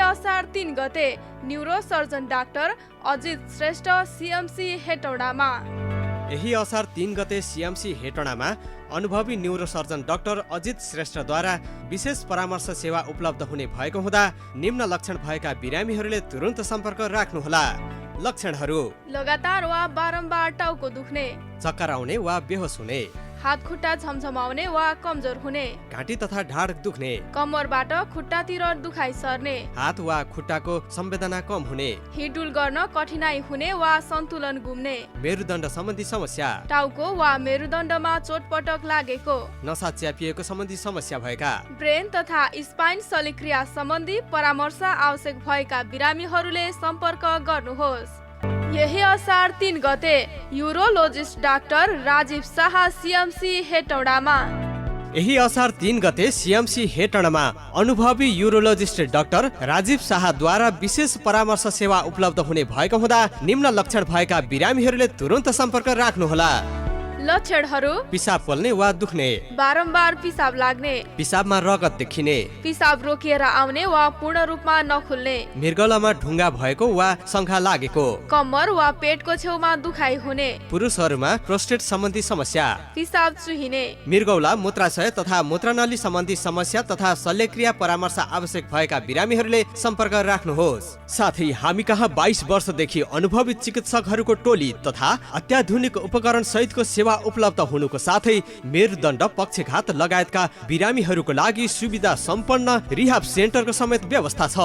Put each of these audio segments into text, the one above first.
असार 3 गते neuro surgeon doctor Ajit Shrestha CMC हेटौडामा। यही असार 3 गते सीएमसी हेटौडामा अनुभवी न्यूरो सर्जन डाक्टर अजित श्रेष्ठद्वारा विशेष परामर्श सेवा उपलब्ध हुने भएको हुँदा निम्न लक्षण भएका बिरामीहरूले तुरुन्त सम्पर्क राख्नुहोला। लक्षणहरू: लगातार वा बारम्बार टाउको दुख्ने, चक्कर आउने वा बेहोस हुने, हात खुट्टा झमझमाउने वा कमजोर हुने, घाँटी तथा ढाड दुख्ने, कम्मरबाट खुट्टातिर दुखाइ सर्ने, हात वा खुट्टाको संवेदना कम हुने, हिडुल गर्न कठिनाइ हुने वा सन्तुलन गुम्ने, मेरुदण्ड सम्बन्धी समस्या, टाउको वा मेरुदण्डमा चोटपटक लागेको, नसा च्यापिएको सम्बन्धी समस्या भएका, ब्रेन तथा स्पाइन शल्यक्रिया सम्बन्धी परामर्श आवश्यक भएका बिरामीहरूले सम्पर्क गर्नुहोस्। यही असार 3 गते urologist doctor Rajiv Shah CMC हेटौडामा। यही असार 3 गते सीएमसी हेटौडामा अनुभवी यूरोलोजिस्ट डाक्टर राजीव शाहद्वारा विशेष परामर्श सेवा उपलब्ध हुने भएको हुँदा निम्न लक्षण भएका बिरामीहरूले तुरुन्त सम्पर्क राख्नुहोला। लक्षणहरू: पिसाब पोल्ने वा दुख्ने, बारम्बार पिसाब लाग्ने, पिसाबमा रगत देखिने, पिसाब रोकिएर आउने वा पूर्ण रूपमा नखुल्ने, मृगौलामा ढुङ्गा भएको वा शङ्खा लागेको, कम्मर वा पेटको छेउमा दुखाइ हुने, पुरुषहरूमा प्रोस्टेट सम्बन्धी समस्या, पिसाब चुहिने, मृगौला, मूत्राशय तथा मूत्रनली सम्बन्धी समस्या तथा शल्यक्रिया परामर्श आवश्यक भएका बिरामीहरूले सम्पर्क राख्नुहोस्। साथै हामी कहाँ 22 वर्षदेखि अनुभवी चिकित्सकहरूको टोली तथा अत्याधुनिक उपकरण सहितको सेवा उपलब्ध हुनुको साथै मेरुदण्ड, पक्षघात लगायतका बिरामीहरूको लागि सुविधा सम्पन्न रिहाब सेन्टरको समेत व्यवस्था छ।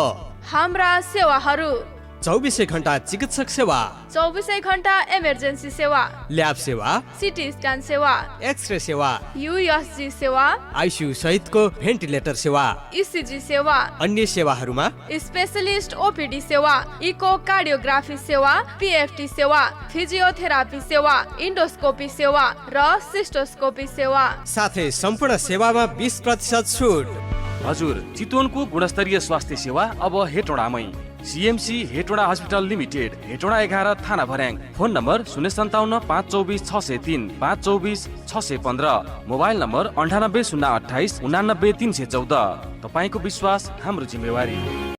हाम्रा सेवाहरू: 24 घण्टा चिकित्सक सेवा, 24 घण्टा इमर्जेन्सी सेवा, ल्याब सेवा, सिटी स्क्यान सेवा, एक्सरे सेवा, यूएसजी सेवा, आइसियु सहितको भेन्टिलेटर सेवा, इसिजी सेवा, अन्य सेवाहरूमा स्पेशलिस्ट ओपीडी सेवा, इको कार्डियोग्राफी सेवा, पीएफटी सेवा, फिजियोथेरापी सेवा, इन्डोस्कोपी सेवा र सिस्टोस्कोपी सेवा। साथै सम्पूर्ण सेवामा 20% छुट। हजुर, चितवनको गुणस्तरीय स्वास्थ्य सेवा अब हेटौडामै। CMC Hetauda hospital limited, Hetauda 11 थाना Bharyang. Phone number 057 524 603 524 615। Mobile number 98 028 89 314। तपाईको विश्वास हाम्रो जिम्मेवारी।